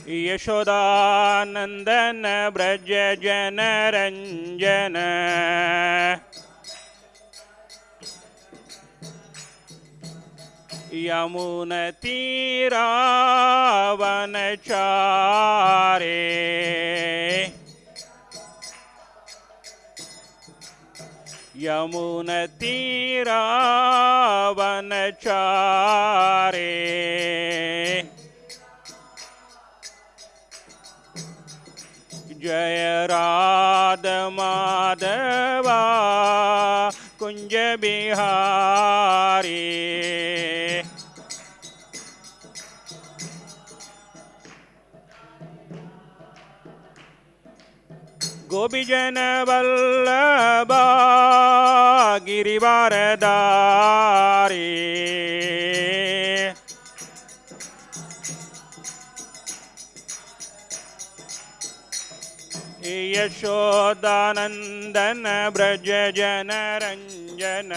यशोदानंदन ब्रज जन रंजन यमुना तीरावनचारे यमुना तीरावनचारे जय राधा माधवा कुंज बिहारी गोपीजन वल्लभा गिरिवारधारी यशोदानंदन ब्रज जन रंजन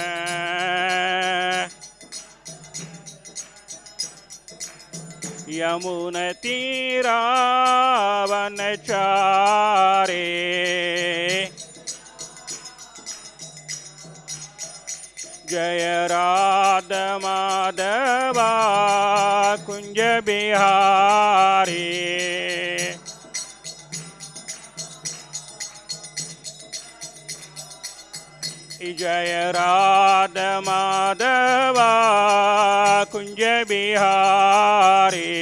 यमुना तीरावनचारे जय राधा माधवा कुंज बिहारी जय राधा माधवा कुंज बिहारी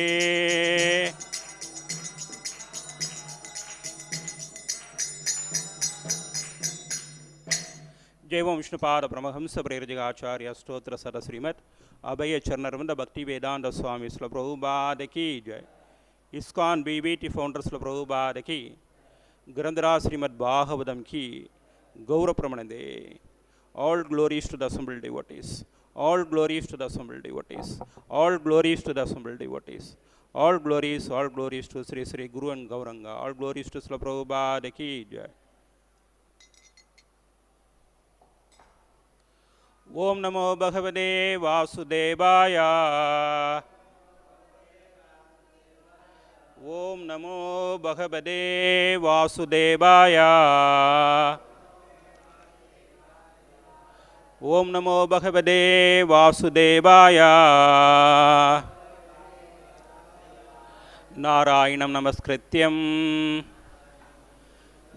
जय ओम विष्णुपाद परमहंस प्रेरजगाचार्य स्तोत्र सर श्रीमद अभय चरणरविंद भक्ति वेदांत स्वामी श्री प्रभुपाद की जय ISKCON BBT founder Shri Prabhupada की ग्रंथराज श्रीमद भागवतम की गौरव प्रमणदे. All glories to the assembled devotees. All glories to the assembled devotees. All glories to the assembled devotees. All glories to Sri Sri Guru and Gauranga. All glories to Srila Prabhupada ki jai. Om Namo Bhagavate Vasudevaya. Om Namo Bhagavate Vasudevaya. ओम नमो भगवते वासुदेवाय. नारायणं नमस्कृत्यं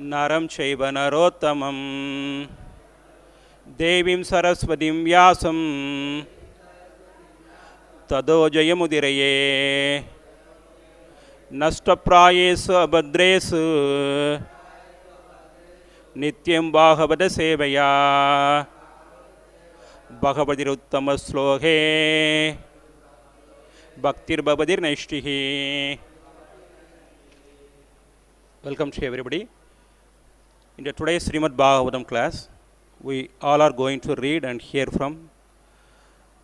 नरं चैव नरोत्तमं देवीं सरस्वतीं व्यासं ततो जयमुदीरये. नष्टप्रायेषु अभद्रेषु नित्यं भागवत सेवया भगवतिरुत्तम श्लोके भक्तिर्भवतिर्नैष्टिः. Welcome to everybody. In today's Srimad Bhagavatam class, we all are going to read and hear from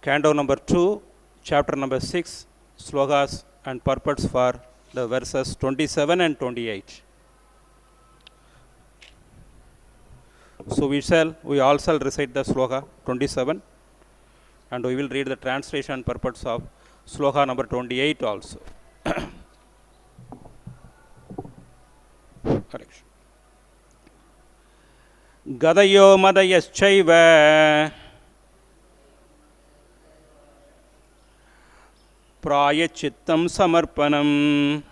Canto number 2, chapter number 6, slokas and purports for the verses 27 and 28. So we all shall recite the sloka 27 and we will read the translation and purports of sloka number 28 also. Correction. Gatayo matayaścaiva prāyaścittam samarpaṇam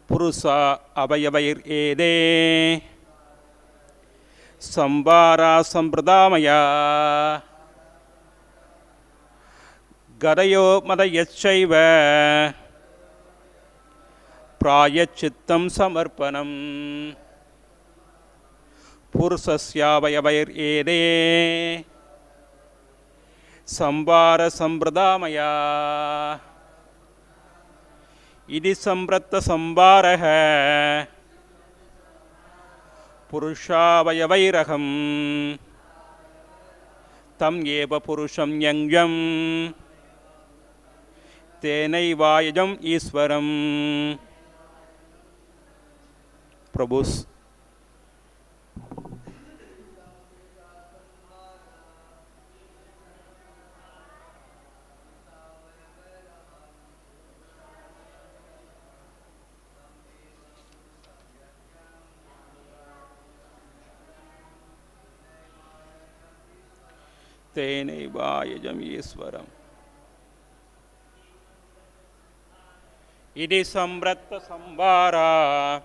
puruṣāvayavair ede sambhārāḥ sambhṛtā mayā. gatayo matayaścaiva prāyaścittam samarpaṇam puruṣāvayavair ede sambhārāḥ sambhṛtā mayā. idi sambhṛtā sambhārāḥ puruṣāvayavairaham tam eva puruṣam yangyam tenaivāyajam īsvaram. Prabhus. Tenaivaayajam Iswaram. Idi sambhṛtā sambhārāḥ.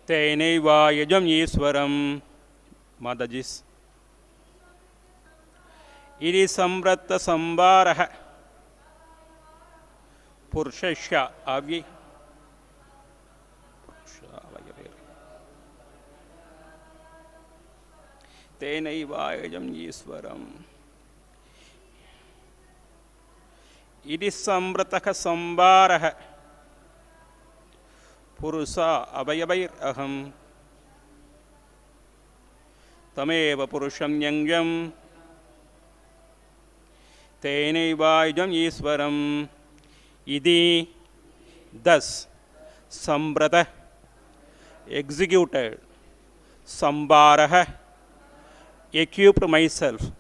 Tenaivaayajam Iswaram. Matayaś. Idi sambhṛtā sambhārāḥ. puruṣa puruṣāvayavair. Tenaivaayajam Iswaram. Idi sambhṛtā sambhārāḥ. puruṣāvayavair aham. Tameva puruṣam yangyam. Tenaivaayajam Iswaram. Idi, thus, sambhṛtā, executed, sambhārāḥ, equipped myself,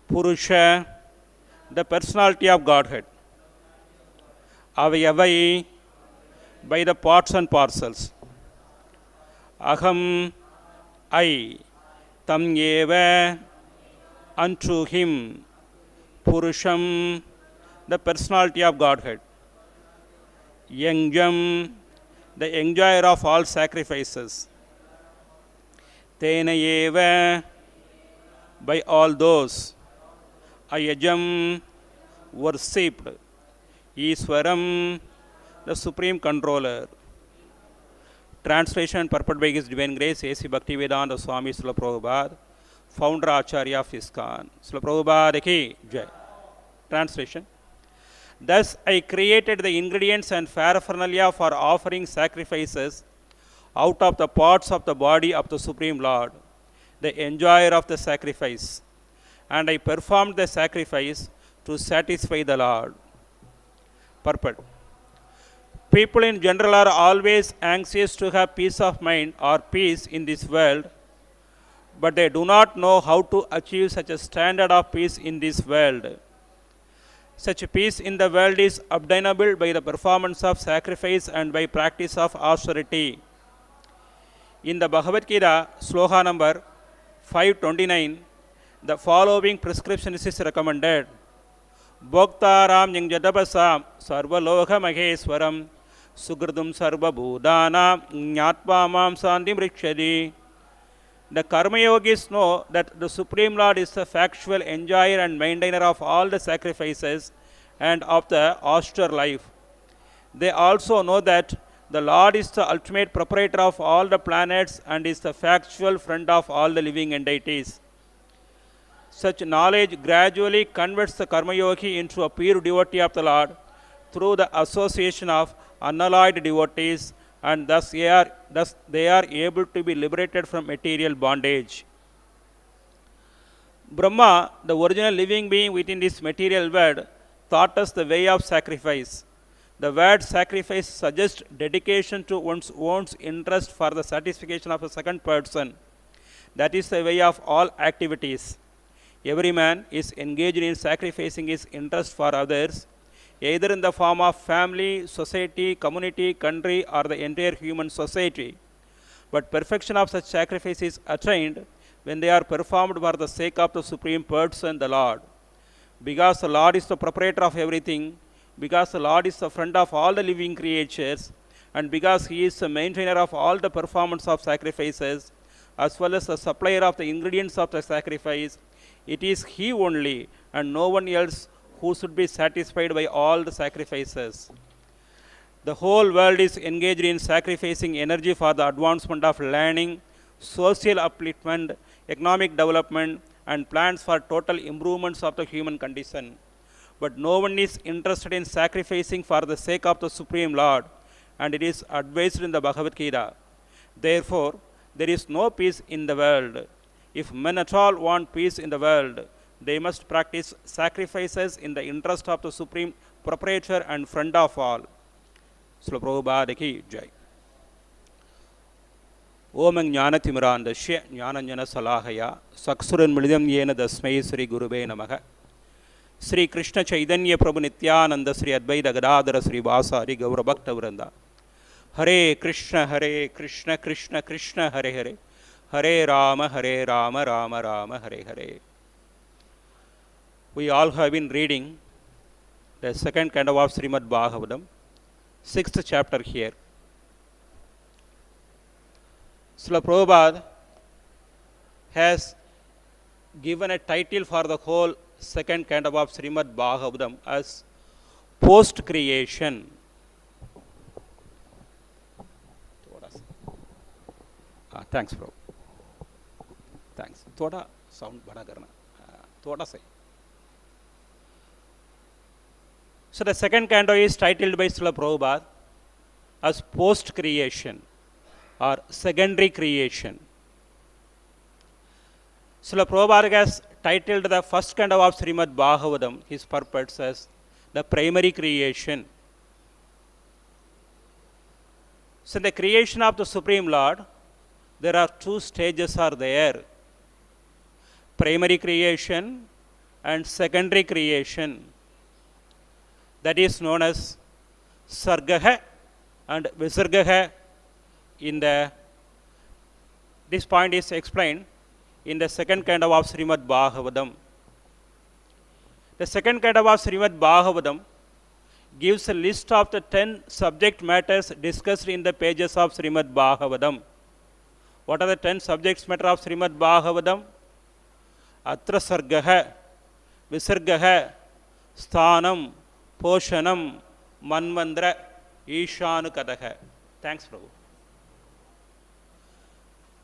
puruṣa, the personality of Godhead, avayavaiḥ, by the parts and parcels, aham, I, tam eva, unto him, puruṣam, the personality of Godhead, yangyam, the enjoyer of all sacrifices, tena eva, by all those, ayajam, worshipped, Iswaram, the supreme controller. Translation and purport by His Divine Grace, A.C. Bhaktivedanta Swami Srila Prabhupada, founder Acharya of ISKCON. Srila Prabhupada ki jai. Translation. Thus I created the ingredients and paraphernalia for offering sacrifices out of the parts of the body of the Supreme Lord, the enjoyer of the sacrifice, and I performed the sacrifice to satisfy the Lord. Purport. People in general are always anxious to have peace of mind or peace in this world, but they do not know how to achieve such a standard of peace in this world. Such peace in the world is obtainable by the performance of sacrifice and by practice of austerity. In the Bhagavad Gita, sloka number 529, the following prescription is recommended. Bhoktaram nyingjadabasam sarvaloka maheswaram sugridum sarvabhudana jnatva mam santim rikshati. The karma yogis know that the Supreme Lord is the factual enjoyer and maintainer of all the sacrifices and of the austere life. They also know that the Lord is the ultimate proprietor of all the planets and is the factual friend of all the living entities. Such knowledge gradually converts the karma yogi into a pure devotee of the Lord through the association of unalloyed devotees, and thus they are able to be liberated from material bondage. Brahma, the original living being within this material world, taught us the way of sacrifice. The word sacrifice suggests dedication to one's own interest for the satisfaction of a second person. That is the way of all activities. Every man is engaged in sacrificing his interest for others, either in the form of family, society, community, country, or the entire human society. But perfection of such sacrifice is attained when they are performed for the sake of the Supreme Person, the Lord. Because the Lord is the proprietor of everything, because the Lord is the friend of all the living creatures, and because He is the maintainer of all the performance of sacrifices, as well as the supplier of the ingredients of the sacrifice, it is He only and no one else who should be satisfied by all the sacrifices. The whole world is engaged in sacrificing energy for the advancement of learning, social upliftment, economic development, and plans for total improvements of the human condition. But no one is interested in sacrificing for the sake of the Supreme Lord, and it is advised in the Bhagavad Gita. Therefore, there is no peace in the world. If men at all want peace in the world, they must practice sacrifices in the interest of the Supreme Proprietor and Friend of all. Srila Prabhupada ki jai. Om Jnanatimurandasya Jnananjana Salahaya Saksuran Mridam Yena Dasmai Sri Gurube Namaha Sri Krishna Chaitanya Prabhu Nityananda Sri Advaita Gadadhara Sri Vasari Gaura Bhakta Vranda Hare Krishna Krishna Krishna Hare Hare Hare Rama Rama Rama Hare Hare. We all have been reading the second canto of Srimad Bhagavatam, 6th chapter here. Srila Prabhupada has given a title for the whole second canto of Srimad Bhagavatam as post-creation. Thanks, Prabhu. Thanks. Thoda sound bada karna. Thoda say. So the second canto is titled by Srila Prabhupada as post-creation or secondary creation. Srila Prabhupada has titled the first canto of Srimad Bhagavatam, his purport, as the primary creation. So in the creation of the Supreme Lord, there are two stages are there. Primary creation and secondary creation. That is known as sargaha and visargaha. This point is explained in the second canto of Srimad Bhagavatam. The second canto of Srimad Bhagavatam gives a list of the 10 subject matters discussed in the pages of Srimad Bhagavatam. What are the 10 subject matter of Srimad Bhagavatam? Atra sargaha, visargaha, sthanam, poshanam, manvandra, ishanukadaha. Thanks, Prabhu.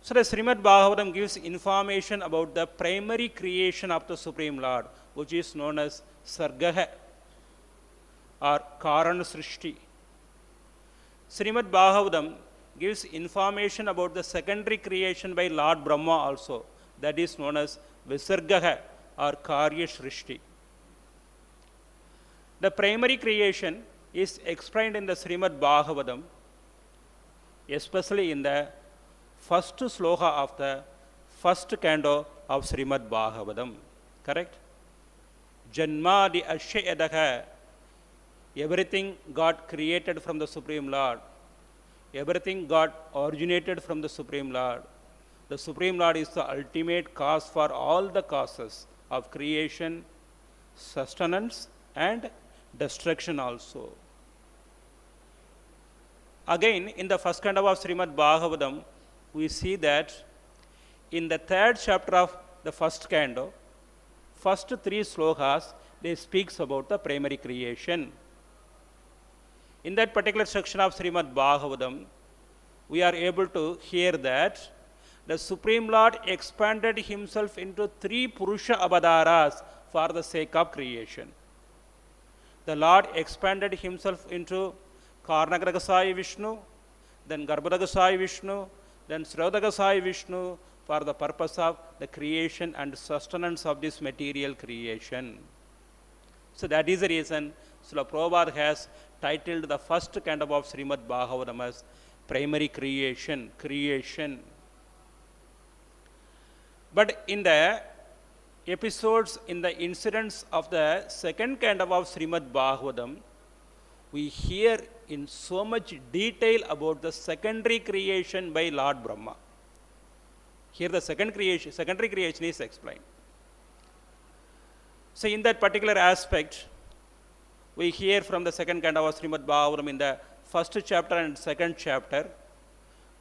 So the Srimad Bhagavatam gives information about the primary creation of the Supreme Lord, which is known as sargaha or karana srishti. Srimad Bhagavatam gives information about the secondary creation by Lord Brahma also, that is known as visargaha or karya srishti. The primary creation is explained in the Srimad Bhagavatam, especially in the first sloka of the first canto of Srimad Bhagavatam. Correct? Janmadi ashyadaha. Everything got created from the Supreme Lord. Everything got originated from the Supreme Lord. The Supreme Lord is the ultimate cause for all the causes of creation, sustenance, and destruction also. Again, in the first canto of Srimad Bhagavatam, we see that in the third chapter of the first canto, first 3 slokas, they speaks about the primary creation. In that particular section of Srimad Bhagavatam, we are able to hear that the Supreme Lord expanded himself into 3 puruṣa avataras for the sake of creation. The Lord expanded himself into Karnagragasaya Viṣṇu, then Garbhadagasaya Viṣṇu, then Sraudhagasaya Viṣṇu for the purpose of the creation and sustenance of this material creation. So that is the reason Srila Prabhupada has titled the first canto of Srimad Bhagavatam as primary creation. But in the episodes, in the incidents of the second canto of Srimad Bhagavatam, we hear in so much detail about the secondary creation by Lord Brahma. Here the secondary creation is explained. So in that particular aspect, we hear from the second canto of Srimad Bhagavatam in the first chapter and second chapter.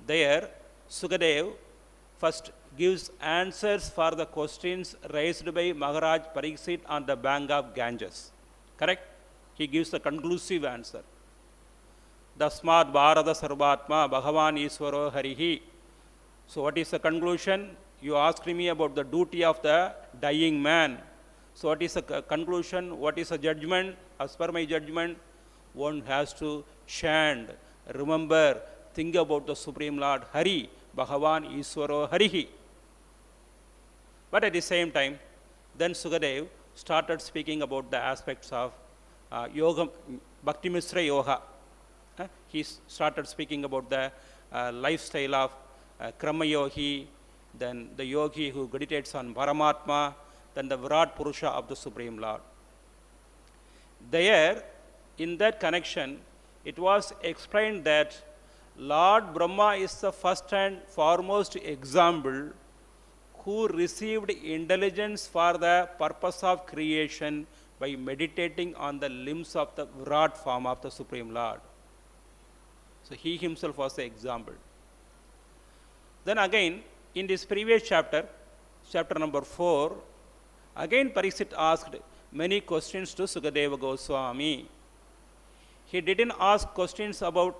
There, Sukadeva first gives answers for the questions raised by Maharaj Pariksit on the bank of Ganges. Correct? He gives the conclusive answer. Dasmad Bharata Sarvatma Bhagavan Iswaro Harihi. So what is the conclusion? You asked me about the duty of the dying man. So what is the conclusion? What is the judgment? As per my judgment, one has to chant, remember, think about the Supreme Lord Hari, Bhagavan Iswaro Harihi. But at the same time, then Sukadeva started speaking about the aspects of yoga, Bhakti Misra Yoga. He started speaking about the lifestyle of Krama Yogi, then the yogi who meditates on Paramatma, then the Virat Purusha of the Supreme Lord. There, in that connection, it was explained that Lord Brahma is the first and foremost example who received intelligence for the purpose of creation by meditating on the limbs of the Virat form of the Supreme Lord. So he himself was the example. Then again, in this previous chapter, chapter number 4, again Parikshit asked many questions to Sukadeva Goswami. He didn't ask questions about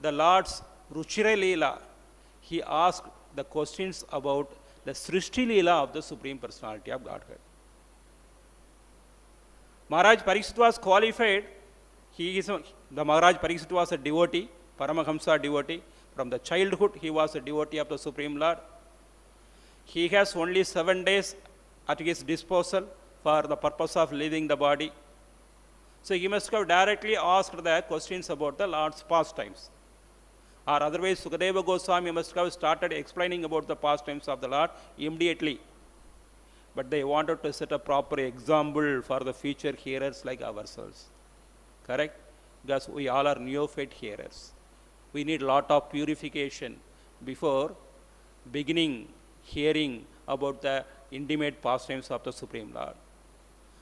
the Lord's Ruchira Leela. He asked the questions about the Srishti Leela of the Supreme Personality of Godhead. Maharaj Parikshit was qualified. The Maharaj Parikshit was a devotee, Paramahamsa devotee. From the childhood, he was a devotee of the Supreme Lord. He has only 7 days at his disposal for the purpose of leaving the body. So he must have directly asked the questions about the Lord's pastimes. Or otherwise, Sukadeva Goswami must have started explaining about the pastimes of the Lord immediately. But they wanted to set a proper example for the future hearers like ourselves. Correct? Because we all are neophyte hearers. We need a lot of purification before beginning hearing about the intimate pastimes of the Supreme Lord.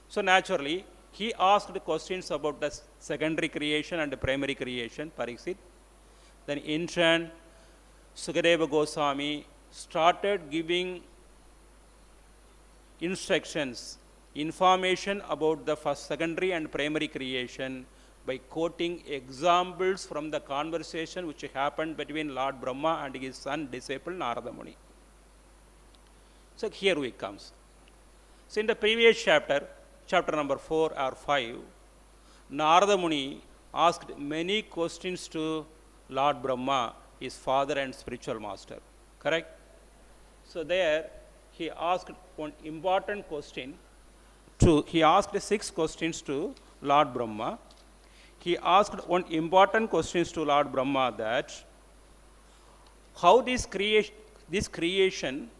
So naturally, he asked questions about the secondary creation and the primary creation, Parikshit. Then in turn, Sukadeva Goswami started giving instructions, information about the first, secondary and primary creation by quoting examples from the conversation which happened between Lord Brahma and his son disciple Narada Muni. So here we comes. So in the previous chapter, chapter number 4 or 5, Narada Muni asked many questions to Lord Brahma, his father and spiritual master. Correct? So there he asked one important question. He asked 6 questions to Lord Brahma. He asked one important question to Lord Brahma, that how this creation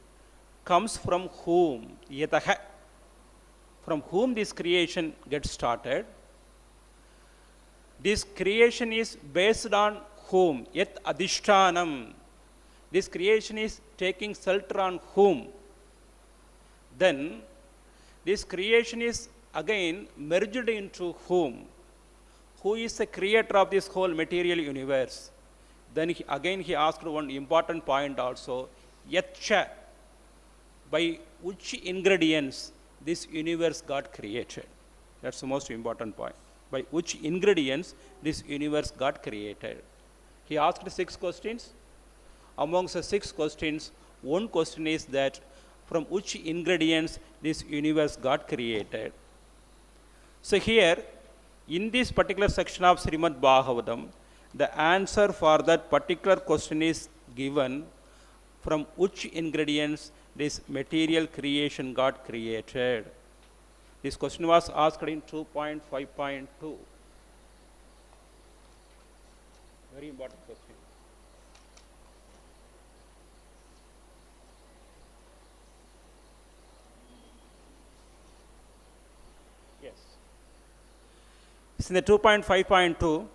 comes from whom? Yataha. From whom this creation gets started? This creation is based on whom? Yat adhishtanam. This creation is taking shelter on whom? Then this creation is again merged into whom? Who is the creator of this whole material universe? Then he asked one important point also. Yatcha. By which ingredients this universe got created? That's the most important point. By which ingredients this universe got created? He asked 6 questions. Amongst the 6 questions, one question is that from which ingredients this universe got created. So here, in this particular section of Srimad Bhagavatam, the answer for that particular question is given, from which ingredients this material creation got created. This question was asked in 2.5.2. Very important question. Yes. In the 2.5.2,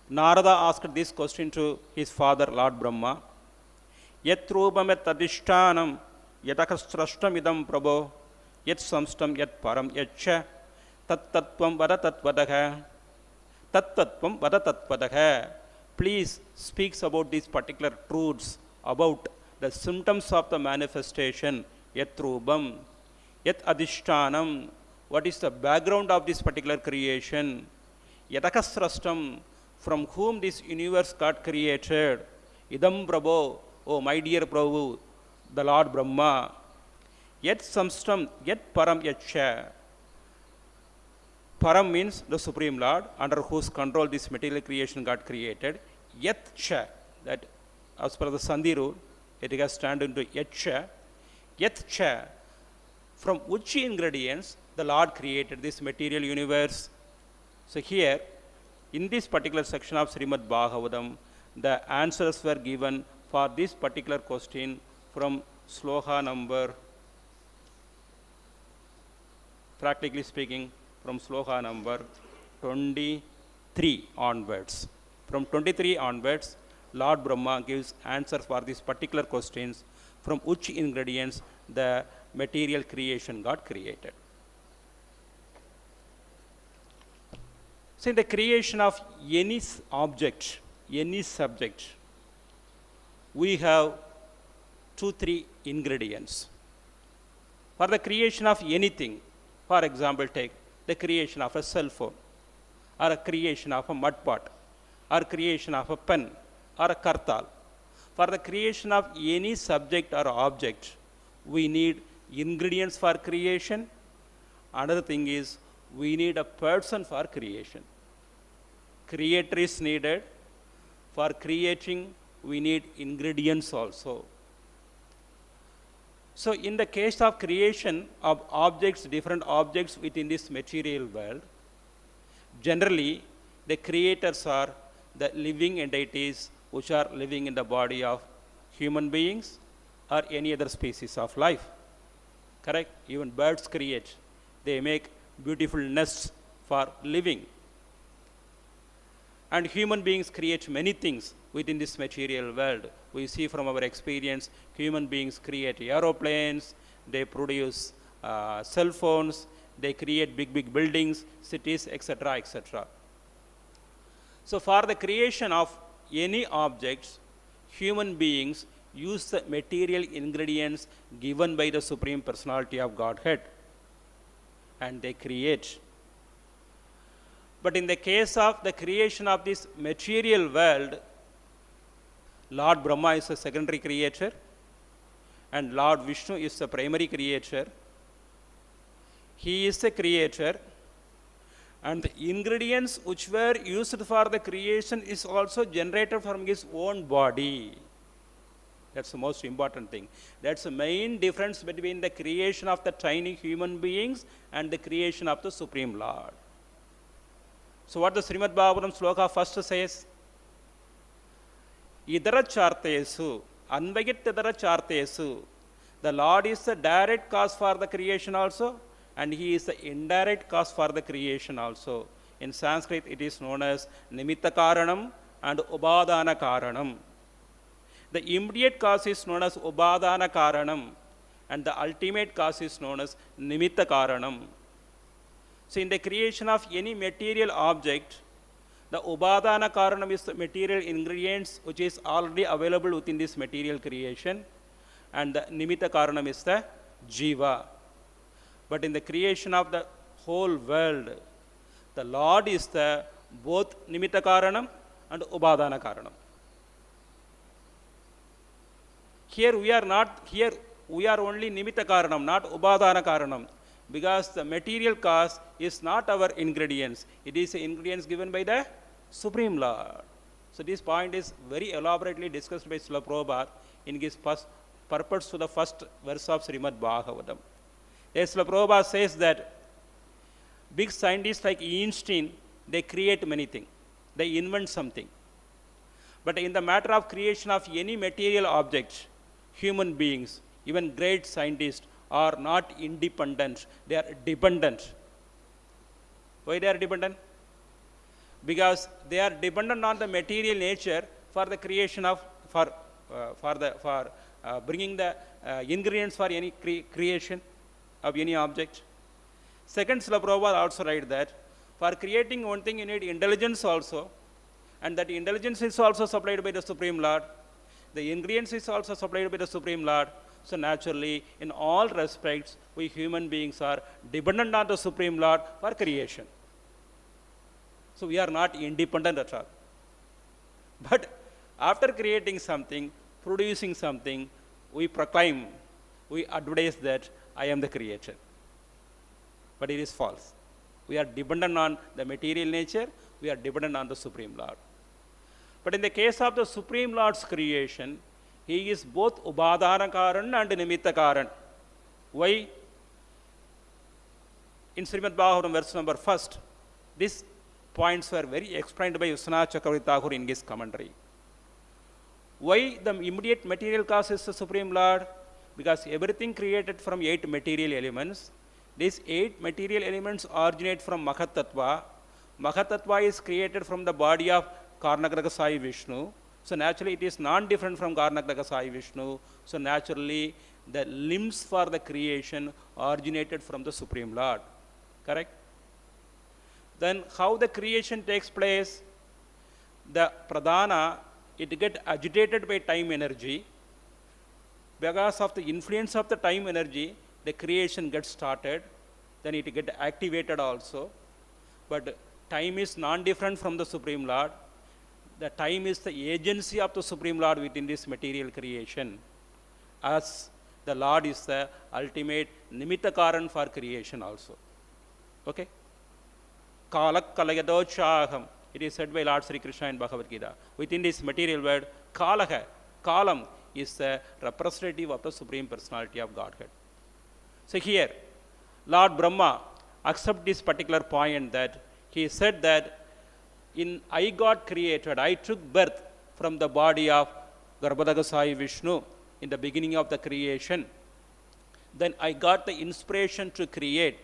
Narada asked this question to his father, Lord Brahma. Yat rūpam yat adhishtanam yatakasrashtam idam prabho yat samstam yat param yatcha tat tattvam vada tatvadaha tat tattvam vada tatvadaha. Please speaks about these particular truths, about the symptoms of the manifestation. Yat rūpam yat adhishtanam. What is the background of this particular creation? Yatakasrashtam. From whom this universe got created. Idam prabho. Oh, my dear Prabhu, the Lord Brahma. Yet samstam, yet param yatcha. Param means the Supreme Lord, under whose control this material creation got created. Yet cha, that as per the Sandhi rule, it has turned into yet cha. Yet cha, from which ingredients the Lord created this material universe. So here, in this particular section of Srimad Bhagavatam, the answers were given for this particular question from sloka number, practically speaking, from sloka number 23 onwards. From 23 onwards, Lord Brahma gives answers for these particular questions from which ingredients the material creation got created. So in the creation of any object, any subject, we have 2-3 ingredients. For the creation of anything, for example, take the creation of a cell phone, or a creation of a mud pot, or creation of a pen, or a kartal. For the creation of any subject or object, we need ingredients for creation. Another thing is, we need a person for creation. Creator is needed. For creating, we need ingredients also. So in the case of creation of objects, different objects within this material world, generally the creators are the living entities which are living in the body of human beings or any other species of life. Correct? Even birds create. They make beautiful nests for living. And human beings create many things within this material world. We see from our experience, human beings create aeroplanes, they produce cell phones, they create big buildings, cities, etc., etc. So for the creation of any objects, human beings use the material ingredients given by the Supreme Personality of Godhead, and they create. But in the case of the creation of this material world, Lord Brahma is a secondary creator, and Lord Viṣṇu is the primary creator. He is the creator, and the ingredients which were used for the creation is also generated from his own body. That's the most important thing. That's the main difference between the creation of the tiny human beings and the creation of the Supreme Lord. So what the Srimad Bhagavatam sloka first says? Idara chartesu, anvayit idara chartesu. The Lord is the direct cause for the creation also, and He is the indirect cause for the creation also. In Sanskrit, it is known as nimitta karanam and ubādāna karanam. The immediate cause is known as ubādāna karanam, and the ultimate cause is known as nimitta karanam. So in the creation of any material object, the ubādāna karanam is the material ingredients which is already available within this material creation, and the nimitta karanam is the jiva. But in the creation of the whole world, the Lord is the both nimitta karanam and ubādāna karanam. Here we are only nimitta karanam, not ubādāna karanam, because the material cause is not our ingredients. It is the ingredients given by the Supreme Lord. So this point is very elaborately discussed by Srila Prabhupada in his purports to the first verse of Srimad Bhagavatam. As Srila Prabhupada says that big scientists like Einstein, they create many things. They invent something. But in the matter of creation of any material object, human beings, even great scientists, are not independent. They are dependent. Why they are dependent? Because they are dependent on the material nature for the creation of, bringing the ingredients for any creation of any object. Second, Srila Prabhupada also writes that for creating one thing you need intelligence also, and that intelligence is also supplied by the Supreme Lord. The ingredients is also supplied by the Supreme Lord. So naturally, in all respects, we human beings are dependent on the Supreme Lord for creation. So we are not independent at all. But after creating something, producing something, we proclaim, we advertise that I am the creator. But it is false. We are dependent on the material nature, we are dependent on the Supreme Lord. But in the case of the Supreme Lord's creation, He is both ubādāna karan and nimitta karan. Why? In Srimad Bhagavatam verse number 1, these points were very explained by Viṣṇu Chakravarti Thakur in his commentary. Why the immediate material cause is the Supreme Lord? Because everything created from 8 material elements. These 8 material elements originate from Mahatattva. Mahatattva is created from the body of Karnagraka Sai Viṣṇu. So naturally it is non-different from Karnagraka Sai Viṣṇu. So naturally the limbs for the creation originated from the Supreme Lord. Correct? Then how the creation takes place? The pradhana, it gets agitated by time energy. Because of the influence of the time energy, the creation gets started. Then it gets activated also. But time is non-different from the Supreme Lord. The time is the agency of the Supreme Lord within this material creation. As the Lord is the ultimate nimittakaran for creation also. Okay? Kalak kalayadochaham. It is said by Lord Sri Krishna in Bhagavad Gita. Within this material world, kalaha, kalam is the representative of the Supreme Personality of Godhead. So here, Lord Brahma accepts this particular point that he said that I got created, I took birth from the body of Garbhadaka Sai Viṣṇu in the beginning of the creation. Then I got the inspiration to create.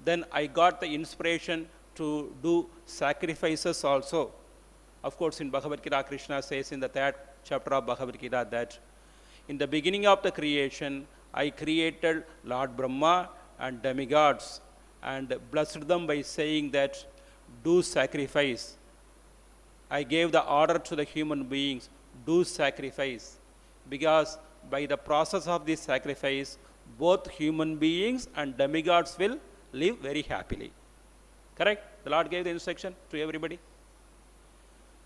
Then I got the inspiration to do sacrifices also. Of course, in Bhagavad Gita, Krishna says in the 3rd chapter of Bhagavad Gita that in the beginning of the creation, I created Lord Brahma and demigods and blessed them by saying that do sacrifice. I gave the order to the human beings, do sacrifice. Because by the process of this sacrifice, both human beings and demigods will live very happily. Correct? The Lord gave the instruction to everybody.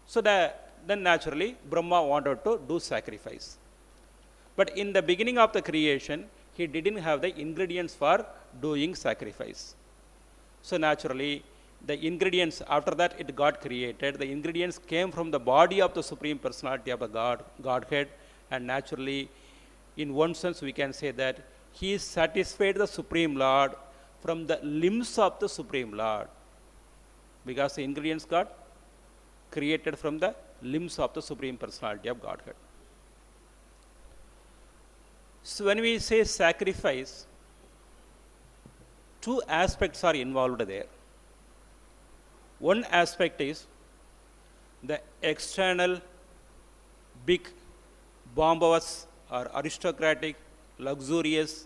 So then naturally, Brahma wanted to do sacrifice. But in the beginning of the creation, he didn't have the ingredients for doing sacrifice. So naturally, the ingredients, after that it got created, the ingredients came from the body of the Supreme Personality of the Godhead, and naturally, in one sense we can say that he satisfied the Supreme Lord from the limbs of the Supreme Lord, because the ingredients got created from the limbs of the Supreme Personality of Godhead. So when we say sacrifice, 2 aspects are involved there. One aspect is the external, big, bombast or aristocratic, luxurious,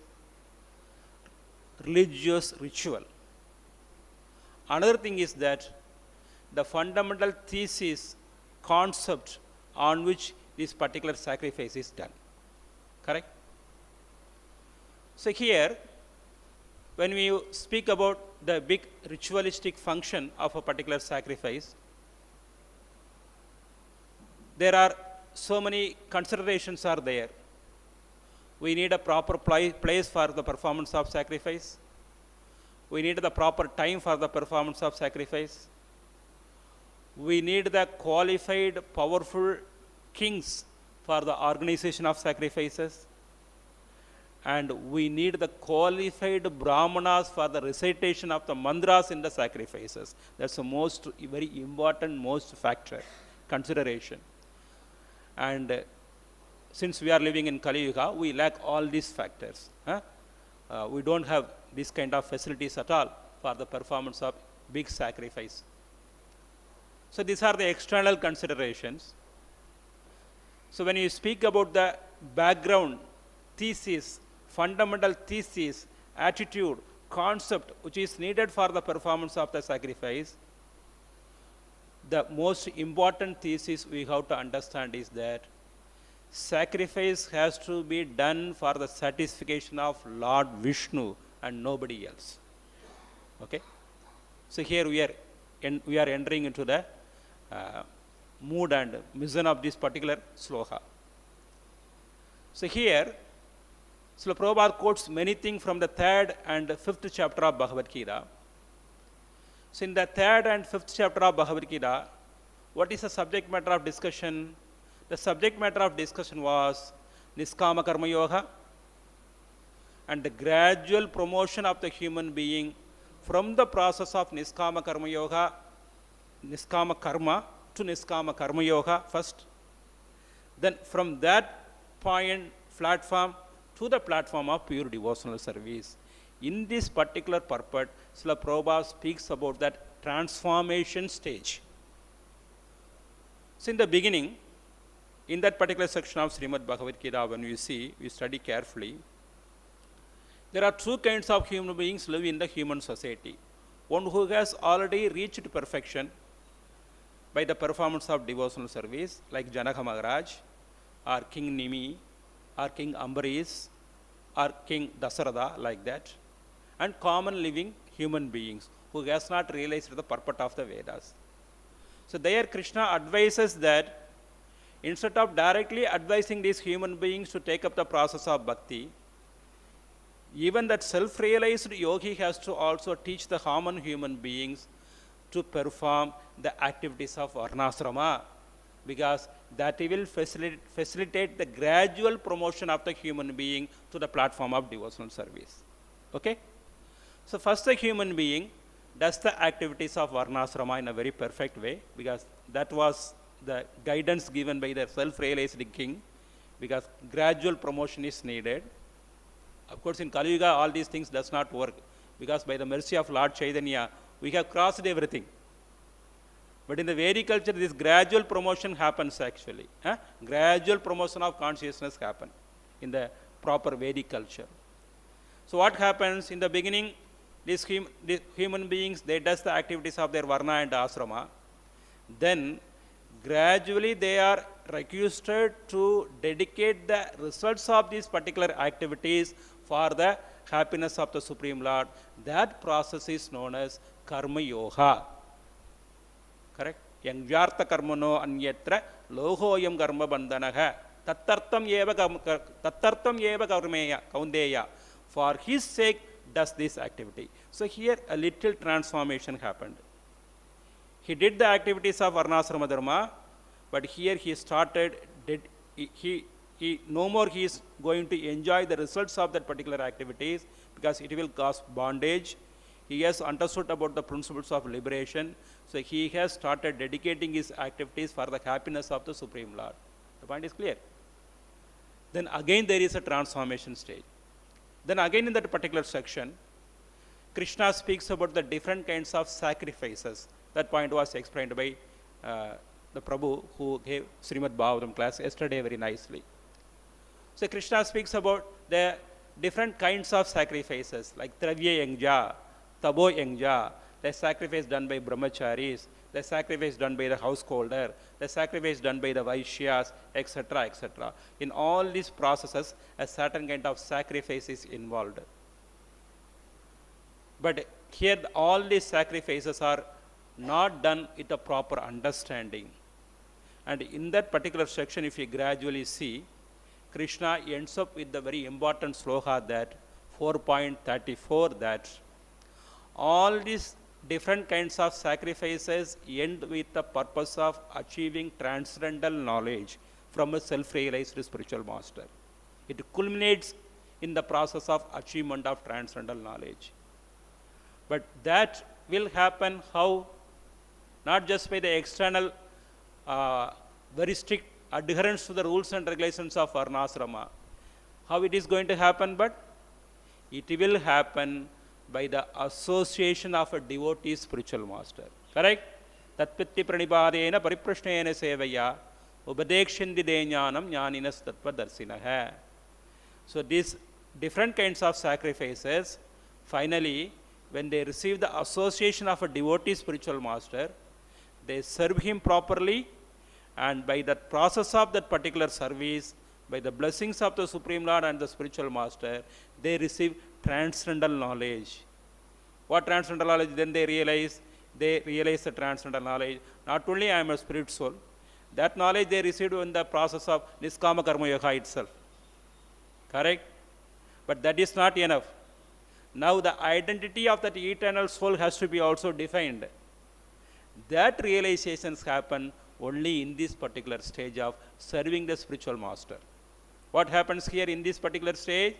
religious ritual. Another thing is that the fundamental thesis, concept on which this particular sacrifice is done. Correct? So here, when we speak about the big ritualistic function of a particular sacrifice, there are so many considerations are there. We need a proper place for the performance of sacrifice. We need the proper time for the performance of sacrifice. We need the qualified, powerful kings for the organization of sacrifices. And we need the qualified brahmanas for the recitation of the mantras in the sacrifices. That's the very important, most factor, consideration. And since we are living in Kali Yuga, we lack all these factors. We don't have this kind of facilities at all for the performance of big sacrifice. So these are the external considerations. So when you speak about the background, thesis, fundamental thesis, attitude, concept which is needed for the performance of the sacrifice, the most important thesis we have to understand is that sacrifice has to be done for the satisfaction of Lord Viṣṇu and nobody else. Okay? So here we are entering into the mood and mission of this particular sloka. So here, Srila Prabhupada quotes many things from the 3rd and 5th chapter of Bhagavad Gita. So in the 3rd and 5th chapter of Bhagavad Gita, what is the subject matter of discussion? The subject matter of discussion was Niskama Karma Yoga and the gradual promotion of the human being from the process of Niskama Karma Yoga, Niskama Karma to Niskama Karma Yoga first. Then from that point, platform, to the platform of pure devotional service. In this particular purport, Srila Prabhupada speaks about that transformation stage. So in the beginning, in that particular section of Srimad Bhagavad Gita, when we study carefully, there are two kinds of human beings live in the human society. One who has already reached perfection by the performance of devotional service, like Janaka Maharaj, or King Nimi, or King Ambarish, or King Dasaratha, like that, and common living human beings who has not realized the purport of the Vedas. So there Krishna advises that instead of directly advising these human beings to take up the process of bhakti, even that self-realized yogi has to also teach the common human beings to perform the activities of varnasrama, because that will facilitate the gradual promotion of the human being to the platform of devotional service. Okay? So first the human being does the activities of varnasrama in a very perfect way, because that was the guidance given by the self-realized king, because gradual promotion is needed. Of course, in Kali Yuga, all these things does not work, because by the mercy of Lord Chaitanya, we have crossed everything. But in the Vedic culture, this gradual promotion happens actually. Gradual promotion of consciousness happens in the proper Vedic culture. So what happens in the beginning, these human beings, they does the activities of their varna and asrama. Then gradually they are requested to dedicate the results of these particular activities for the happiness of the Supreme Lord. That process is known as karma yoga. Correct? Yangyartha karmano anyatra lohoyam karma bandhanaha tattartam eva karmeya kaundeya. For his sake does this activity. So here a little transformation happened. He did the activities of varnasrama dharma, but here he started, no more he is going to enjoy the results of that particular activities, because it will cause bondage. He has understood about the principles of liberation, so he has started dedicating his activities for the happiness of the Supreme Lord. The point is clear. Then again there is a transformation stage. Then again in that particular section, Krishna speaks about the different kinds of sacrifices. That point was explained by the Prabhu who gave Srimad Bhagavatam class yesterday very nicely. So Krishna speaks about the different kinds of sacrifices, like Travya Yangja, Tabo Yangja, the sacrifice done by brahmacharis, the sacrifice done by the householder, the sacrifice done by the vaishyas, etc., etc. In all these processes, a certain kind of sacrifice is involved. But here all these sacrifices are not done with a proper understanding. And in that particular section, if you gradually see, Krishna ends up with the very important sloka, that 4.34, that all these different kinds of sacrifices end with the purpose of achieving transcendental knowledge from a self-realized spiritual master. It culminates in the process of achievement of transcendental knowledge. But that will happen how? Not just by the external very strict adherence to the rules and regulations of varnasrama. How it is going to happen? But it will happen by the association of a devotee spiritual master. Correct? Tatpitti pranipadena pariprashnena sevaya upadekshindi deñānam ñāninas tattvadarsinah. So these different kinds of sacrifices, finally, when they receive the association of a devotee spiritual master, they serve him properly, and by the process of that particular service, by the blessings of the Supreme Lord and the spiritual master, they receive transcendental knowledge. What transcendental knowledge? Then they realize the transcendental knowledge. Not only I am a spirit soul, that knowledge they received in the process of niskama karma yoga itself. Correct? But that is not enough. Now the identity of that eternal soul has to be also defined. That realizations happen only in this particular stage of serving the spiritual master. What happens here in this particular stage?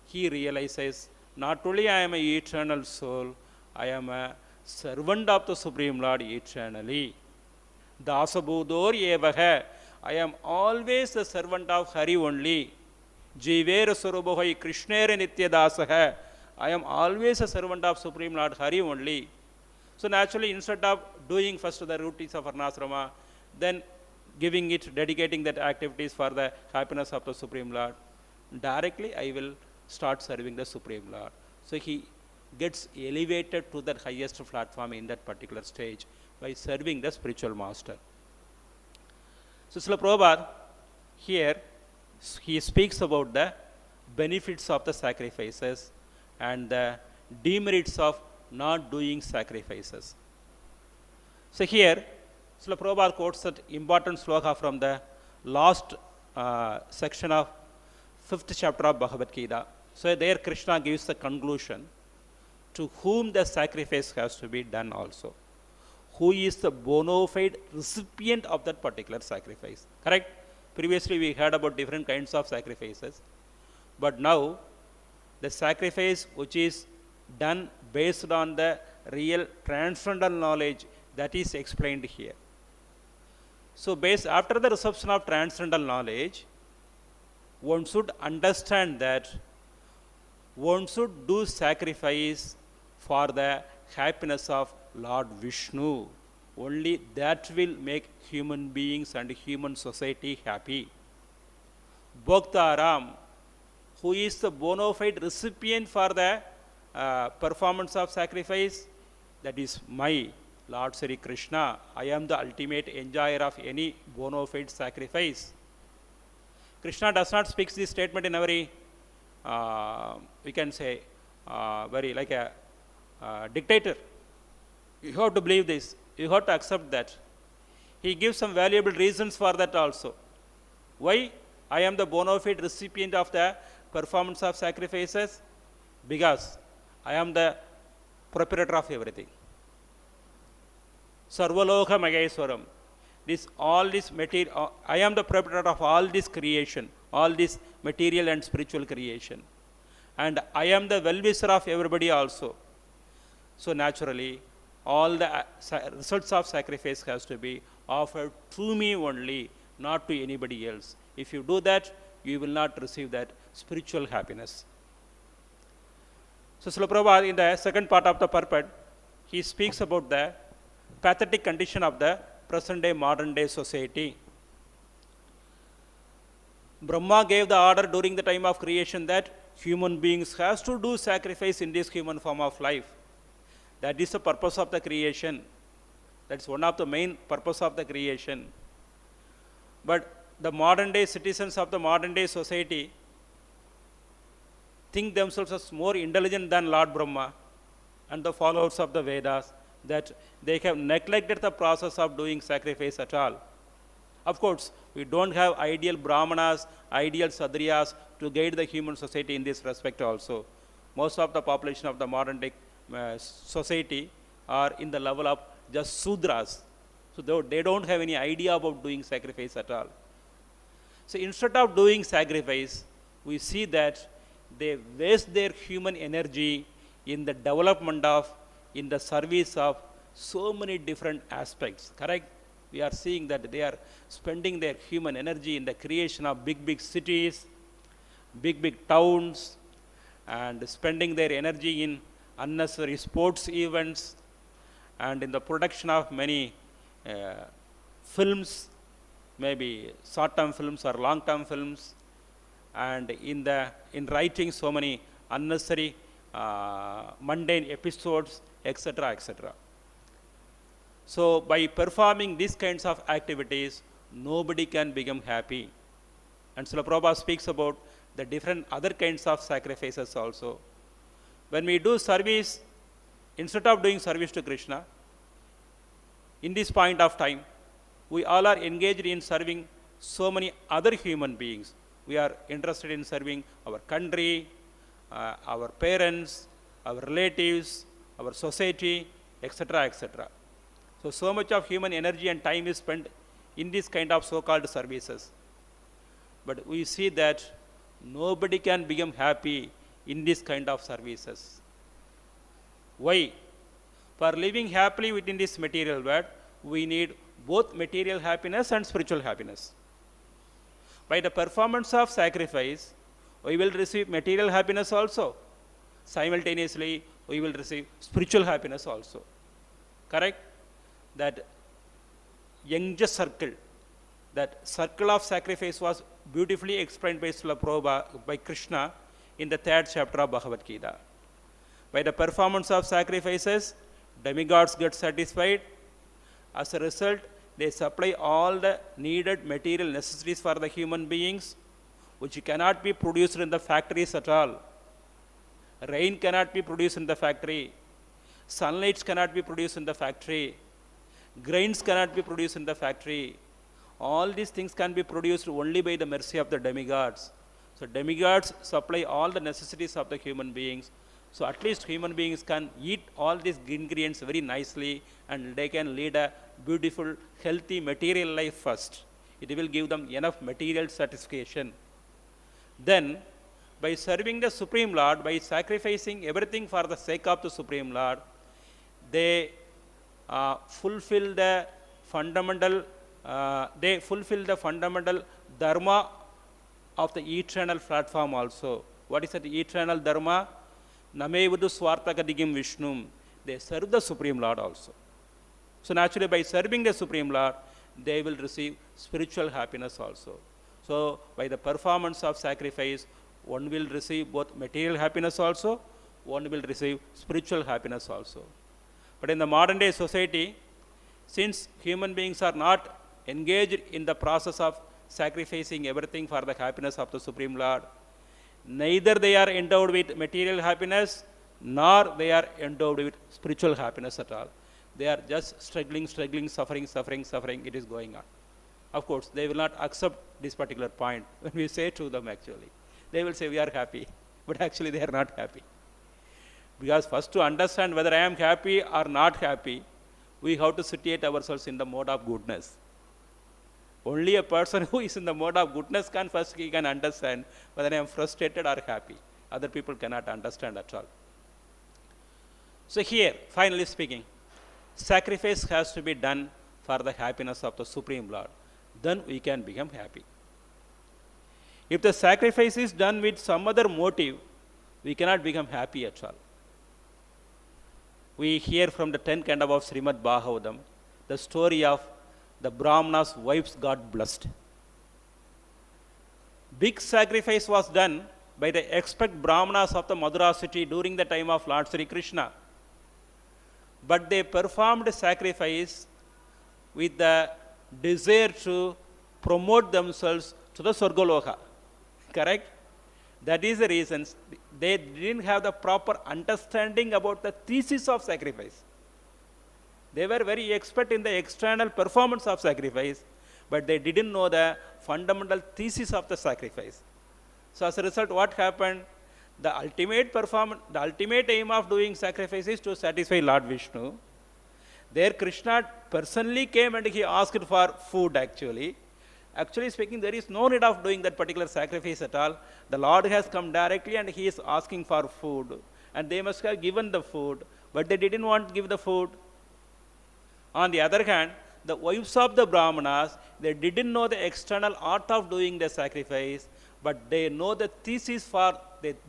He realizes, not only I am an eternal soul, I am a servant of the Supreme Lord eternally. Dasabudor evaha I am always the servant of Hari only. Jivera Surubhai Krishnera Nityadasaha. I am always a servant of Supreme Lord Hari only. So naturally, instead of doing first the routines of Varnasrama, then giving it, dedicating that activities for the happiness of the Supreme Lord, directly I will start serving the Supreme Lord. So he gets elevated to that highest platform in that particular stage by serving the spiritual master. So Srila Prabhupada here, he speaks about the benefits of the sacrifices and the demerits of not doing sacrifices. So here, Srila Prabhupada quotes that important sloka from the last section of 5th chapter of Bhagavad Gita. So there Krishna gives the conclusion to whom the sacrifice has to be done also. Who is the bona fide recipient of that particular sacrifice. Correct? Previously we heard about different kinds of sacrifices. But now the sacrifice which is done based on the real transcendental knowledge, that is explained here. So after the reception of transcendental knowledge, one should understand that one should do sacrifice for the happiness of Lord Viṣṇu. Only that will make human beings and human society happy. Bhaktaram, who is the bona fide recipient for the performance of sacrifice, that is my Lord Sri Krishna. I am the ultimate enjoyer of any bona fide sacrifice. Krishna does not speak this statement in a very, we can say, very like a dictator. You have to believe this. You have to accept that. He gives some valuable reasons for that also. Why I am the bona fide recipient of the performance of sacrifices? Because I am the proprietor of everything. Sarvaloka Magaiswaram. All this material, I am the proprietor of all this creation, all this material and spiritual creation. And I am the well-wisher of everybody also. So naturally, all the results of sacrifice has to be offered to me only, not to anybody else. If you do that, you will not receive that spiritual happiness. So Srila Prabhupada, in the second part of the purport, he speaks about the pathetic condition of the present day, modern day society. Brahma gave the order during the time of creation that human beings has to do sacrifice in this human form of life. That is the purpose of the creation. That's one of the main purpose of the creation. But the modern day citizens of the modern day society think themselves as more intelligent than Lord Brahma and the followers of the Vedas, that they have neglected the process of doing sacrifice at all. Of course, we don't have ideal Brahmanas, ideal Sadriyas to guide the human society in this respect also. Most of the population of the modern day society are in the level of just Sudras. So they don't have any idea about doing sacrifice at all. So instead of doing sacrifice, we see that they waste their human energy in the development of, in the service of so many different aspects. Correct? We are seeing that they are spending their human energy in the creation of big cities, big towns, and spending their energy in unnecessary sports events and in the production of many films, maybe short-term films or long-term films, and in writing so many unnecessary mundane episodes, etc., etc. So by performing these kinds of activities, nobody can become happy. And Srila Prabhupada speaks about the different other kinds of sacrifices also. When we do service, instead of doing service to Krishna, in this point of time, we all are engaged in serving so many other human beings. We are interested in serving our country, our parents, our relatives, our society, etc., etc. So much of human energy and time is spent in this kind of so-called services. But we see that nobody can become happy in this kind of services. Why? For living happily within this material world, we need both material happiness and spiritual happiness. By the performance of sacrifice, we will receive material happiness also. Simultaneously, we will receive spiritual happiness also. Correct? That youngest circle, that circle of sacrifice was beautifully explained by Srila Prabhupada, by Krishna in the 3rd chapter of Bhagavad Gita. By the performance of sacrifices, demigods get satisfied. As a result, they supply all the needed material necessities for the human beings, which cannot be produced in the factories at all. Rain cannot be produced in the factory. Sunlight cannot be produced in the factory. Grains cannot be produced in the factory. All these things can be produced only by the mercy of the demigods. So demigods supply all the necessities of the human beings. So at least human beings can eat all these ingredients very nicely, and they can lead a beautiful, healthy material life first. It will give them enough material satisfaction. Then, by serving the Supreme Lord, by sacrificing everything for the sake of the Supreme Lord, they fulfill the fundamental dharma of the eternal platform also. What is that eternal dharma? Namevudu swartakadigim Viṣṇum. They serve the Supreme Lord also. So naturally, by serving the Supreme Lord, they will receive spiritual happiness also. So by the performance of sacrifice, one will receive both material happiness also, one will receive spiritual happiness also. But in the modern day society, since human beings are not engaged in the process of sacrificing everything for the happiness of the Supreme Lord, neither they are endowed with material happiness, nor they are endowed with spiritual happiness at all. They are just struggling, suffering. It is going on. Of course, they will not accept this particular point when we say to them actually. They will say we are happy, but actually they are not happy. Because first, to understand whether I am happy or not happy, we have to situate ourselves in the mode of goodness. Only a person who is in the mode of goodness can understand whether I am frustrated or happy. Other people cannot understand at all. So here, finally speaking, sacrifice has to be done for the happiness of the Supreme Lord. Then we can become happy. If the sacrifice is done with some other motive, we cannot become happy at all. We hear from the 10th canto of Srimad Bhagavatam the story of the Brahmana's wives got blessed. Big sacrifice was done by the expert Brahmanas of the Madura city during the time of Lord Sri Krishna. But they performed sacrifice with the desire to promote themselves to the Swargaloka. Correct? That is the reason they didn't have the proper understanding about the thesis of sacrifice. They were very expert in the external performance of sacrifice, but they didn't know the fundamental thesis of the sacrifice. So as a result, what happened? The ultimate aim of doing sacrifice is to satisfy Lord Viṣṇu. There Krishna personally came and he asked for food actually. Actually speaking, there is no need of doing that particular sacrifice at all. The Lord has come directly and he is asking for food. And they must have given the food, but they didn't want to give the food. On the other hand, the wives of the Brahmanas, they didn't know the external art of doing the sacrifice, but they know the thesis for,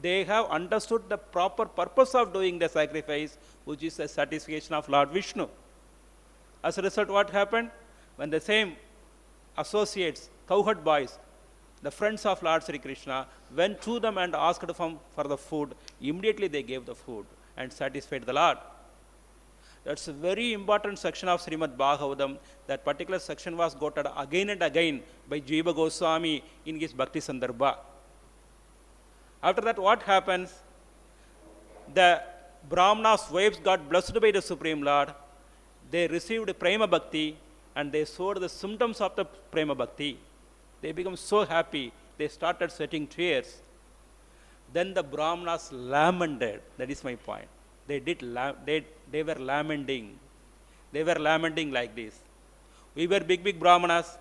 they have understood the proper purpose of doing the sacrifice, which is the satisfaction of Lord Viṣṇu. As a result, what happened? When the same associates, cowherd boys, the friends of Lord Sri Krishna, went to them and asked for the food, immediately they gave the food and satisfied the Lord. That's a very important section of Srimad Bhagavatam. That particular section was quoted again and again by Jiva Goswami in his Bhakti Sandarbha. After that, what happens? The Brahmana's wives got blessed by the Supreme Lord. They received Prema Bhakti and they showed the symptoms of the Prema Bhakti. They become so happy, they started shedding tears. Then the Brahmanas lamented. That is my point. They were lamenting. They were lamenting like this. We were big Brahmanas,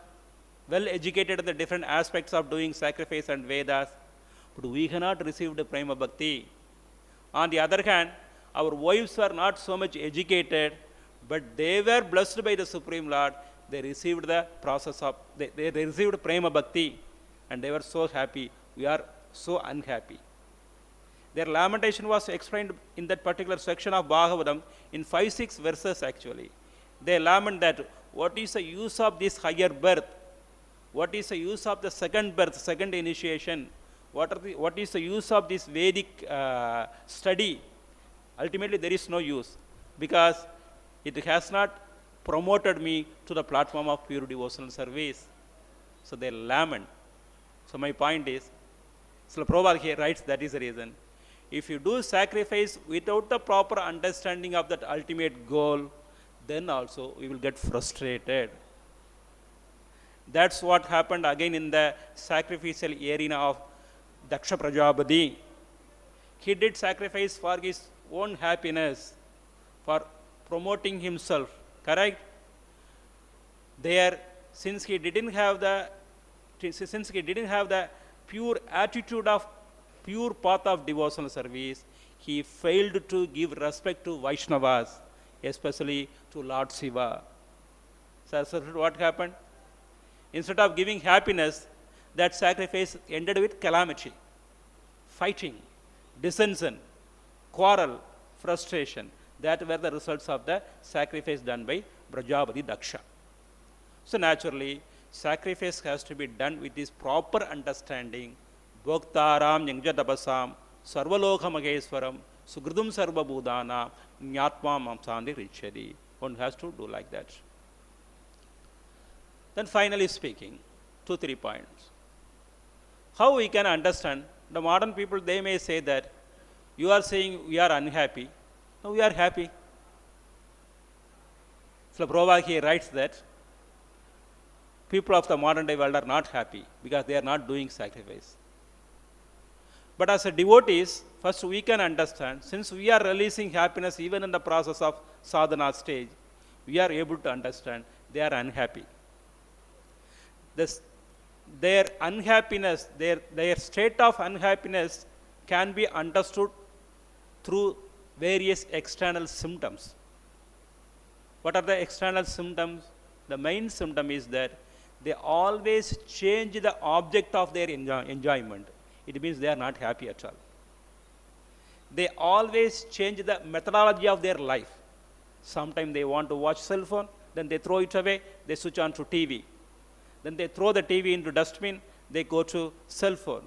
well educated in the different aspects of doing sacrifice and Vedas, but we cannot receive the Prema Bhakti. On the other hand, our wives were not so much educated, but they were blessed by the Supreme Lord. They received the process of, they received Prema Bhakti. and they were so happy. We are so unhappy. Their lamentation was explained in that particular section of Bhagavatam in 5-6 verses actually. They lament that what is the use of this higher birth? What is the use of the second birth, second initiation? What is the use of this Vedic study? Ultimately, there is no use because it has not promoted me to the platform of pure devotional service. So they lament. So my point is, Srila Prabhupada here writes that is the reason. If you do sacrifice without the proper understanding of that ultimate goal, then also we will get frustrated. That's what happened again in the sacrificial arena of Daksha Prajapati. He did sacrifice for his own happiness, for promoting himself, correct? There, since he didn't have the pure attitude of pure path of devotional service, he failed to give respect to Vaishnavas, especially to Lord Shiva. So what happened? Instead of giving happiness, that sacrifice ended with calamity, fighting, dissension, quarrel, frustration. That were the results of the sacrifice done by Prajapati Daksha. So naturally, sacrifice has to be done with this proper understanding. Bhoktaram Yangjatapasam Sarvaloka Maheswaram Sugridum Sarva Budana Nyatma Mamsandi Richari. One has to do like that. Then finally speaking, 2-3 points. How we can understand? The modern people, they may say that you are saying we are unhappy. No, we are happy. So Prabhupada here writes that people of the modern day world are not happy because they are not doing sacrifice. But as a devotees, first we can understand, since we are releasing happiness even in the process of sadhana stage, we are able to understand they are unhappy. Their unhappiness, their state of unhappiness can be understood through various external symptoms. What are the external symptoms? The main symptom is that they always change the object of their enjoyment. It means they are not happy at all. They always change the methodology of their life. Sometimes they want to watch cell phone, then they throw it away, they switch on to TV. Then they throw the TV into dustbin, they go to cell phone.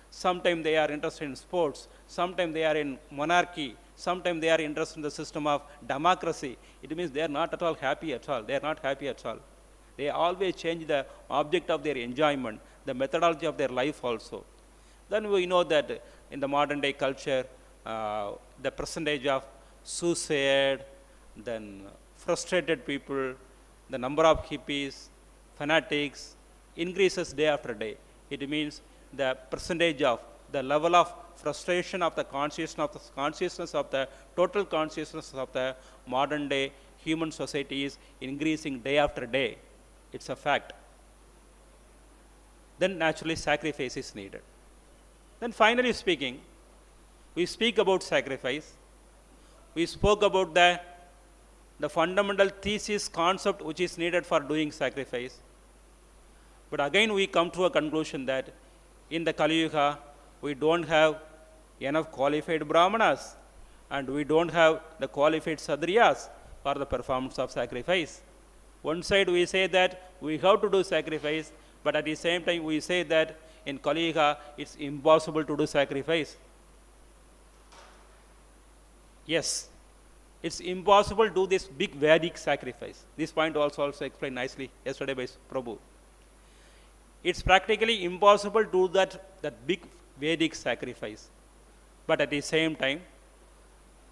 Sometimes they are interested in sports, sometimes they are in monarchy, sometimes they are interested in the system of democracy. It means they are not at all happy at all. They are not happy at all. They always change the object of their enjoyment, the methodology of their life also. Then we know that in the modern day culture, the percentage of suicide, then frustrated people, the number of hippies, fanatics increases day after day. It means the percentage of the level of frustration of the consciousness of the total consciousness of the modern day human society is increasing day after day. It's a fact. Then naturally sacrifice is needed. Then finally speaking, we speak about sacrifice. We spoke about the fundamental thesis concept which is needed for doing sacrifice. But again we come to a conclusion that in the Kali Yuga, we don't have enough qualified Brahmanas and we don't have the qualified Sadriyas for the performance of sacrifice. One side we say that we have to do sacrifice, but at the same time we say that in Kali Yuga it's impossible to do sacrifice. Yes, it's impossible to do this big Vedic sacrifice. This point also explained nicely yesterday by Prabhu. It's practically impossible to do that big Vedic sacrifice. But at the same time,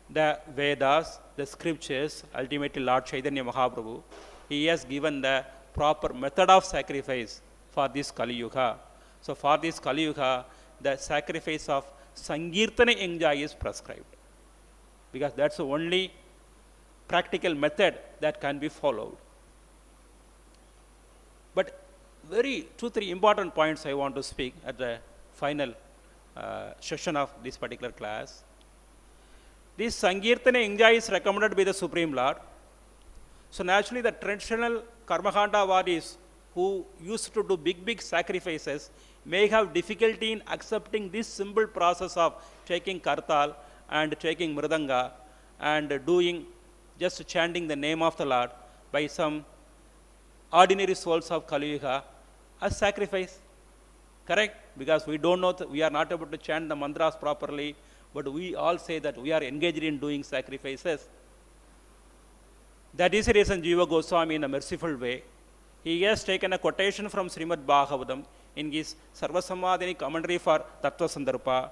the Vedas, the scriptures, ultimately Lord Chaitanya Mahaprabhu, he has given the proper method of sacrifice for this Kali Yuga. So for this Kali Yuga, the sacrifice of Sankirtana Yajna is prescribed. Because that's the only practical method that can be followed. But 2-3 important points I want to speak at the final session of this particular class. This Sankirtana Yajna is recommended by the Supreme Lord. So naturally the traditional Karmakanda Vadis who used to do big sacrifices may have difficulty in accepting this simple process of taking kartal and taking mridanga and doing just chanting the name of the Lord by some ordinary souls of Kali Yuga as sacrifice. Correct? Because we don't know, we are not able to chant the mantras properly, but we all say that we are engaged in doing sacrifices. That is the reason Jiva Goswami, in a merciful way, he has taken a quotation from Srimad Bhagavatam in his Sarvasamadhini commentary for Tattva Sandarbha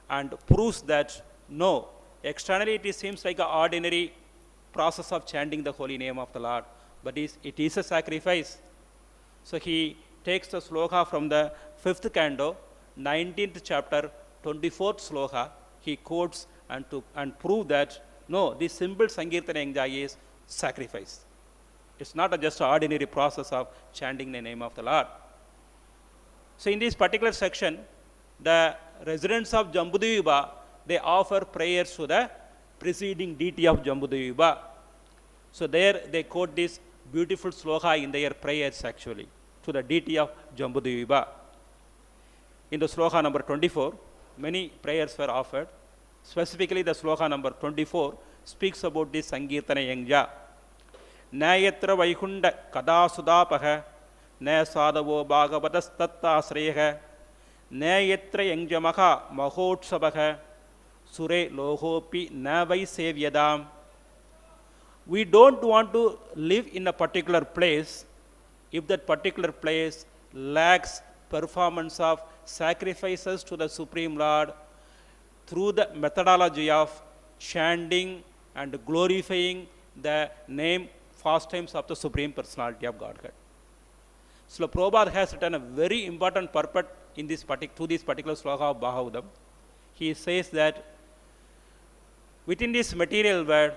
and proves that no, externally it seems like an ordinary process of chanting the holy name of the Lord, but it is a sacrifice. So he takes the sloka from the 5th canto, 19th chapter, 24th sloka, he quotes and prove that no, this simple Sankirtana Yajna is sacrifice. It's not just an ordinary process of chanting the name of the Lord. So in this particular section, the residents of Jambudvipa, they offer prayers to the preceding deity of Jambudvipa. So there they quote this beautiful sloka in their prayers actually to the deity of Jambudvipa. In the sloka number 24, many prayers were offered. Specifically the sloka number 24 speaks about this Sankirtana Yajna. Nayatra Vaikunda Kadasudapaha Ne Sadavo Bhagavatas Tattasreha Nayatra Yangjamaka Mahotsabaha Sure Lohopi Navai Sevyadam. We don't want to live in a particular place if that particular place lacks performance of sacrifices to the Supreme Lord through the methodology of chanting and glorifying the name pastimes of the Supreme Personality of Godhead. So Prabhupada has written a very important purport in this to this particular sloka of Bhagavatam. He says that within this material world,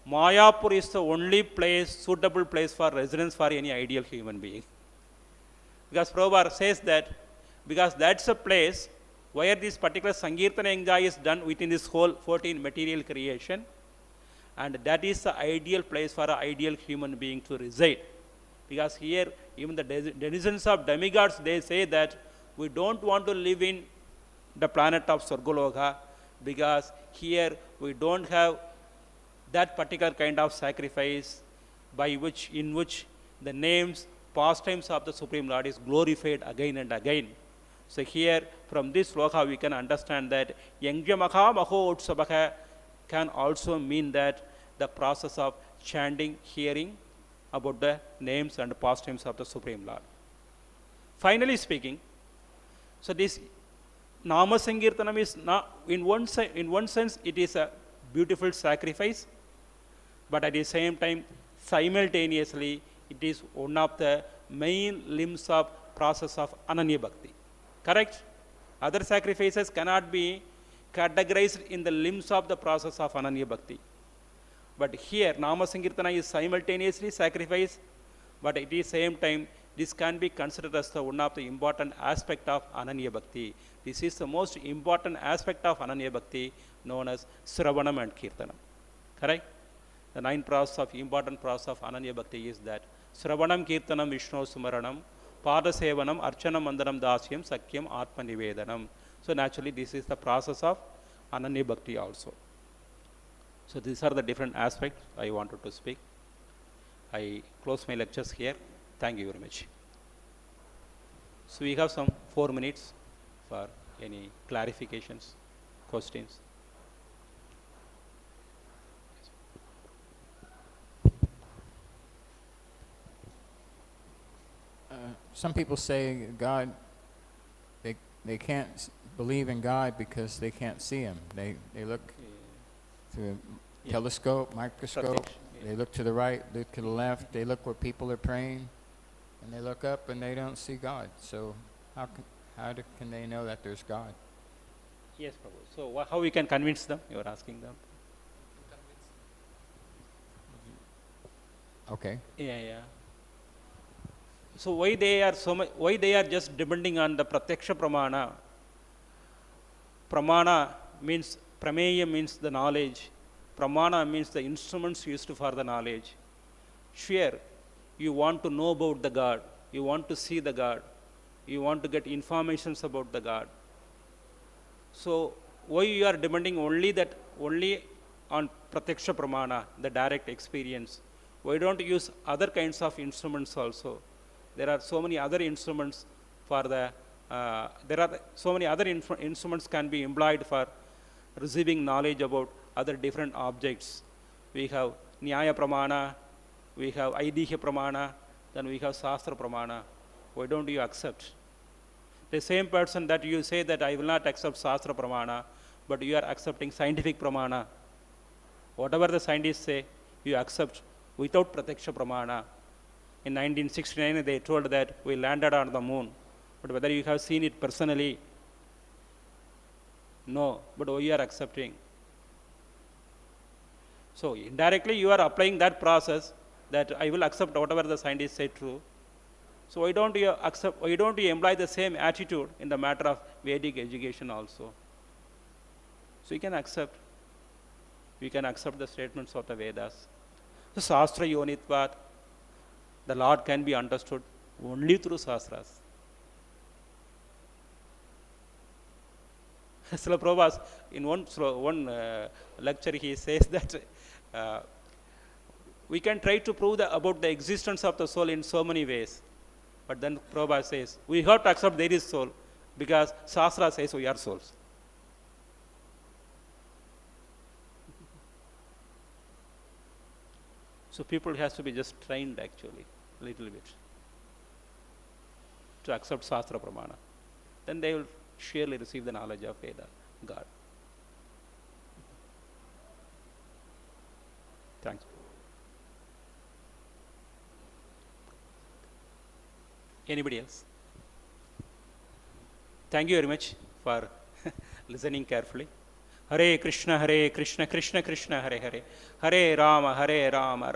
Mayapur is the only place, suitable place for residence for any ideal human being. Because Prabhupada says that, because that's a place where this particular Sankirtana Yajna is done within this whole 14 material creation, and that is the ideal place for an ideal human being to reside. Because here, even the denizens of demigods, they say that we don't want to live in the planet of Sargaloka, because here we don't have that particular kind of sacrifice in which the names, pastimes of the Supreme Lord is glorified again and again. So here, from this sloka, we can understand that Yangjamaka Maho Utsabaka can also mean that the process of chanting, hearing about the names and pastimes of the Supreme Lord. Finally speaking, so this Nama Sankirtanam is not, in one sense, it is a beautiful sacrifice, but at the same time, simultaneously, it is one of the main limbs of process of Ananya Bhakti. Correct? Other sacrifices cannot be categorized in the limbs of the process of Ananya Bhakti. But here, Nama Sankirtana is simultaneously sacrifice, but at the same time, this can be considered as one of the important aspect of Ananya Bhakti. This is the most important aspect of Ananya Bhakti, known as Sravanam and Kirtanam. Correct? The 9 process of important process of Ananya Bhakti is that Sravanam, Kirtanam, Viṣṇu Sumaranam, Padasevanam, Archanam, Mandanam, Dasyam, Sakyam, Atma Nivedanam. So naturally, this is the process of Ananya Bhakti also. So these are the different aspects I wanted to speak. I close my lectures here. Thank you very much. So we have some 4 minutes for any clarifications, questions. Some people say God, they can't believe in God because they can't see Him. They look through a telescope, microscope. They look to the right, look to the left. They look where people are praying, and they look up and they don't see God. So how can they know that there's God? Yes, Prabhu. So how we can convince them? You are asking them. Okay. Yeah. So why they are so much? Why they are just depending on the pratyaksha pramana? Pramana means prameya means the knowledge. Pramana means the instruments used for the knowledge. Sure, you want to know about the God. You want to see the God. You want to get informations about the God. So why you are demanding only on pratyaksha pramana, the direct experience? Why don't you use other kinds of instruments also? There are so many other instruments for instruments can be employed for receiving knowledge about other different objects. We have nyaya pramana, we have aidihya pramana, then we have shastra pramana. Why don't you accept? The same person that you say that I will not accept shastra pramana, but you are accepting scientific pramana. Whatever the scientists say, you accept without pratyaksha pramana. In 1969, they told that we landed on the moon. But whether you have seen it personally, no. But why you are accepting? So indirectly, you are applying that process that I will accept whatever the scientists say true. So why don't you accept? Why don't you employ the same attitude in the matter of Vedic education also? So you can accept. We can accept the statements of the Vedas. So Shastra Yonitvat, the Lord can be understood only through Shastras. Srila Prabhupada, in one lecture, he says that we can try to prove about the existence of the soul in so many ways. But then Prabhupada says, we have to accept there is soul because Shastra says we are souls. So people has to be just trained actually, a little bit, to accept Shastra Pramana. Then they will surely receive the knowledge of Veda, God. Thanks. Anybody else? Thank you very much for listening carefully. Hare Krishna, Krishna Krishna, Hare Hare, Hare Rama, Rama